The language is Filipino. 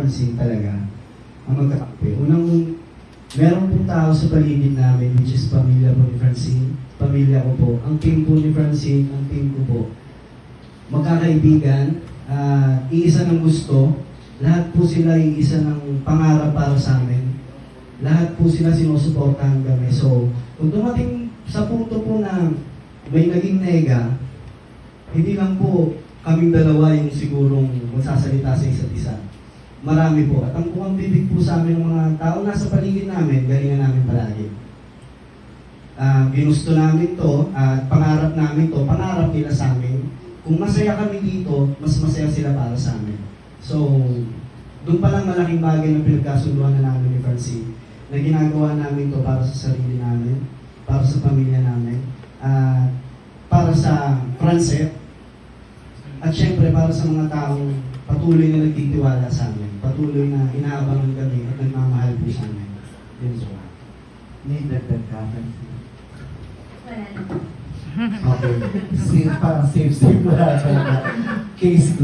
Francine talaga ang magkakampi. Unang, meron pong tao sa paligid namin, which is pamilya po ni Francine, pamilya ko po. Ang team po ni Francine, ang team ko po, magkakaibigan, iisa ng gusto, lahat po sila iisa ng pangarap para sa amin. Lahat po sila sinusuportahan kami. So, kung dumating sa punto po na may naging nega, hindi lang po kaming dalawa yung sigurong magsasalita sa isa't isa. Marami po. At ang kung bibig po sa amin ng mga tao nasa paligid namin, galingan namin palagi. Ginusto namin to, pangarap namin to, pangarap nila sa amin. Kung masaya kami dito, mas masaya sila para sa amin. So, doon pa lang malaking bagay na pinagkasunduan na namin ni Francine, na ginagawa namin to para sa sarili namin, para sa pamilya namin, para sa Francet, at syempre para sa mga taong patuloy na nagtitiwala sa amin, patuloy na inaabangan kami at nagmamahal po sa amin. Yun so. May dagdag ka, Francine? Wala naman. Okay. Parang safe wala ka. Case